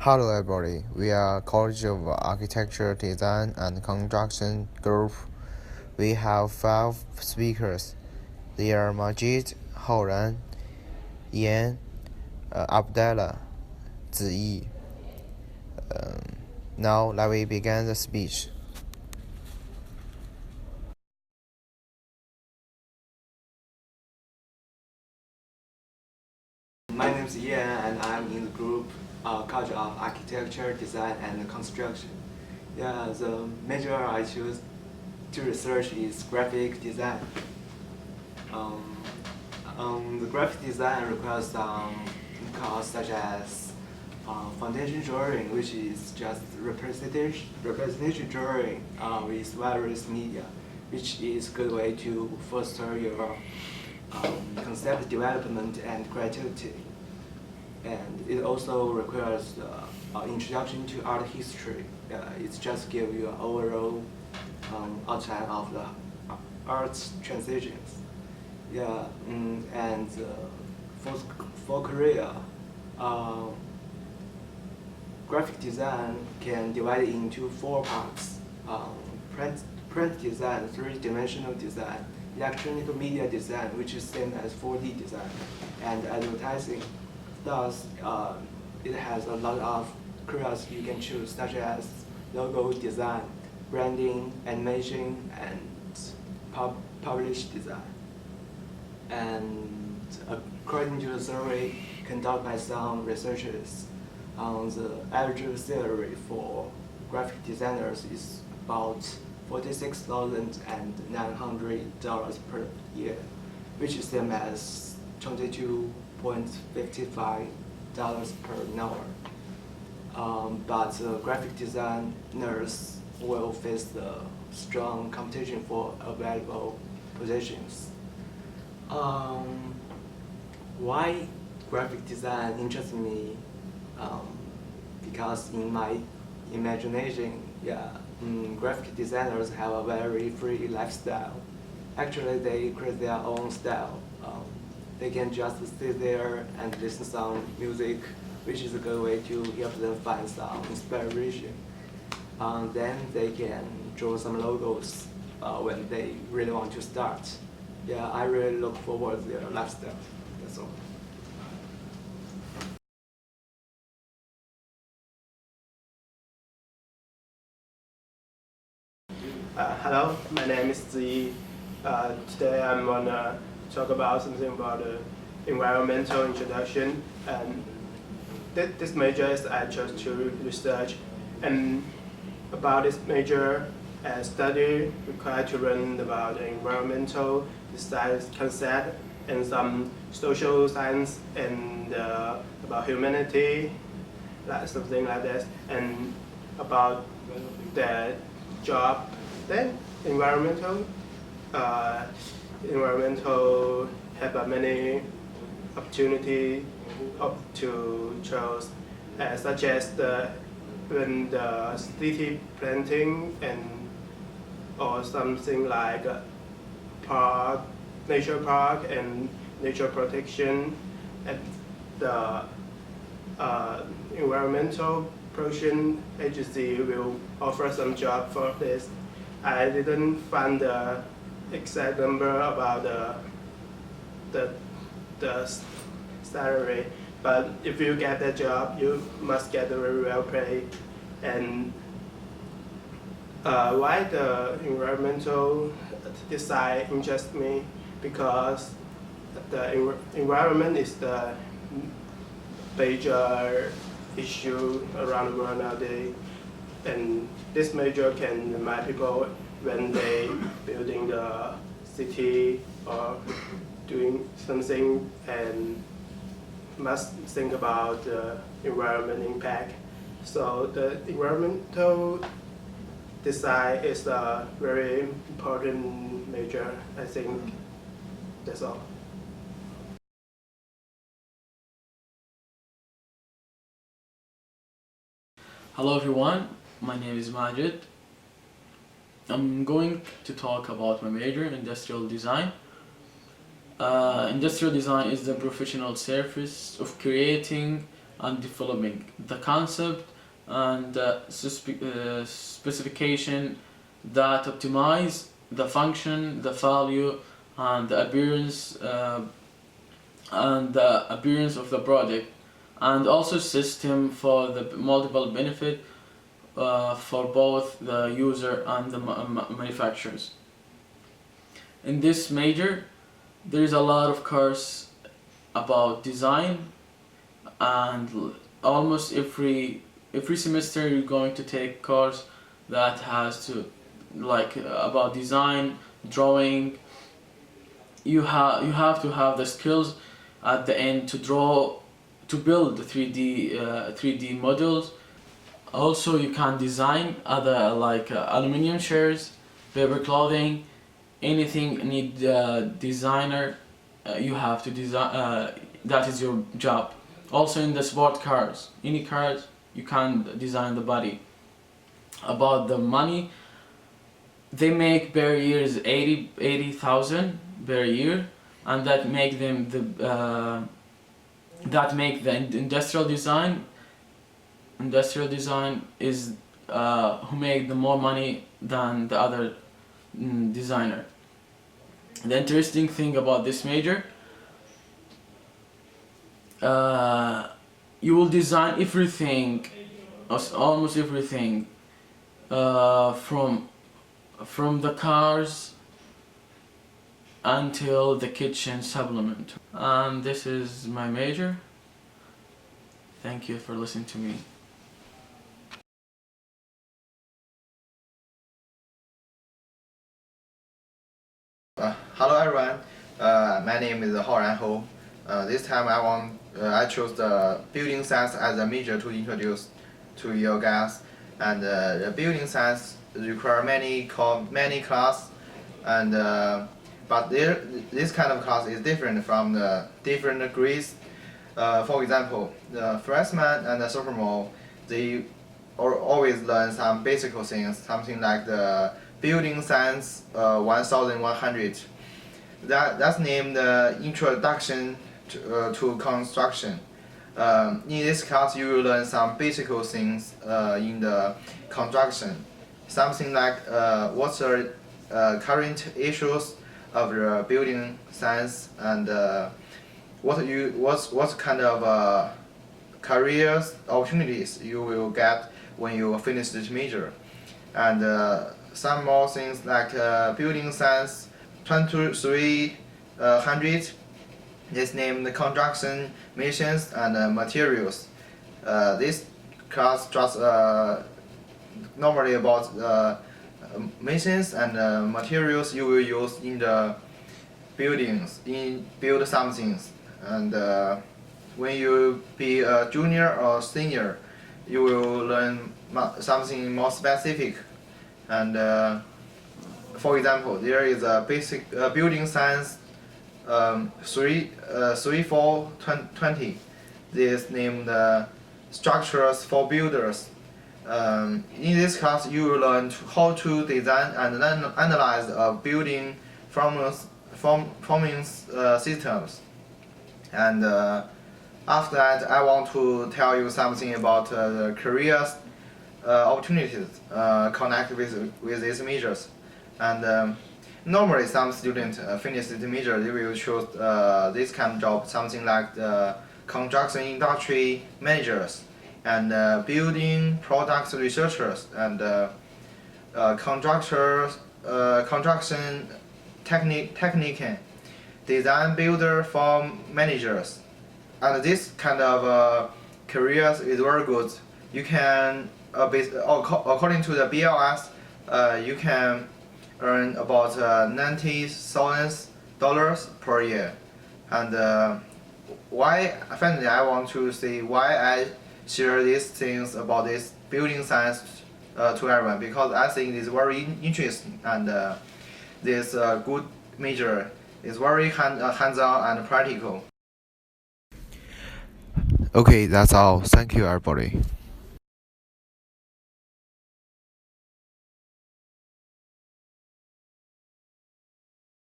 Hello everybody, we are College of Architecture, Design and Construction Group. We have 5 speakers. They are Majid, Haoran, Yan, Abdallah, Ziyi. Now let me begin the speech. My name is Ian and I'm in the group College of Architecture, Design and Construction. Yeah, the major I choose to research is graphic design. The graphic design requires some courses such as foundation drawing, which is just representation drawing with various media, which is a good way to foster your concept development and creativity. And it also requires introduction to art history. It just gives you an overall outline of the arts transitions. Yeah, and for Korea, graphic design can divide into 4 parts: print design, 3-dimensional design, electronic media design, which is same as 4D design, and advertising. Thus, it has a lot of careers you can choose, such as logo design, branding, animation, and publish design. And according to the survey conducted by some researchers, the average salary for graphic designers is about $46,900 per year, which is same as $22.55 per hour. But graphic designers will face the strong competition for available positions. Why graphic design interests me? Because in my imagination, graphic designers have a very free lifestyle. Actually, they create their own style. They can just sit there and listen to some music, which is a good way to help them find some inspiration. Then they can draw some logos when they really want to start. Yeah, I really look forward to their lifestyle. That's all. Hello, my name is Ziyi. Today I'm gonna talk about something about the environmental introduction. And this major is I chose to research, and about this major study required to learn about the environmental design concept and some social science and about humanity, like something like that, and about the job. Then environmental have many opportunity to choose, such as when the city planting and or something like park, nature park and nature protection, and the environmental protection agency will offer some job for this. I didn't find the exact number about the salary, but if you get that job, you must get very well paid. And why the environmental design interests me? Because the environment is the major issue around the world nowadays, and this major can remind people when they building the city or doing something, and must think about the environment impact. So the environmental design is a very important major, I think. That's all. Hello everyone, my name is Majid. I'm going to talk about my major, industrial design. Industrial design is the professional service of creating and developing the concept and specification that optimize the function, the value, and the appearance of the product, and also system for the multiple benefit for both the user and the manufacturers. In this major, there is a lot of course about design, and almost every semester you're going to take course that has to about design, drawing. You have to have the skills at the end to build 3D models. Also, you can design other aluminum chairs, paper clothing, anything need designer. You have to design. That is your job. Also in the sport cars, any cars, you can design the body. About the money, they make per year is 80,000 per year, and that make them the industrial design. Industrial design is who make the more money than the other designer. The interesting thing about this major, you will design everything, almost everything, from the cars until the kitchen supplement. And this is my major. Thank you for listening to me. Hello everyone, my name is Haoran Hou. This time I chose the building science as a major to introduce to you guys. And the building science require many class, and but this kind of class is different from the different grades. For example, the freshman and the sophomore, they always learn some basic things, something like the building science 1100. That's named the introduction to construction. In this class, you will learn some basic things in the construction, something like what's the current issues of the building science, and what kind of careers opportunities you will get when you finish this major, and some more things like building science 2300 is named the construction machines and materials. This class just normally about machines and materials you will use in the buildings, build some things. And when you be a junior or senior, you will learn something more specific. And for example, there is a basic building science 3420. This named structures for builders. In this class, you will learn how to design and analyze building forming systems. And after that, I want to tell you something about the careers opportunities connected with these majors. And normally, some students finish this major, they will choose this kind of job, something like the construction industry managers, and building products researchers, and construction technician, design builder firm managers. And this kind of careers is very good. You can, according to the BLS, you can earn about $90,000 per year. And finally, I want to say why I share these things about this building science to everyone, because I think it's very interesting, and this good major is very hands-on and practical. Okay, that's all. Thank you, everybody.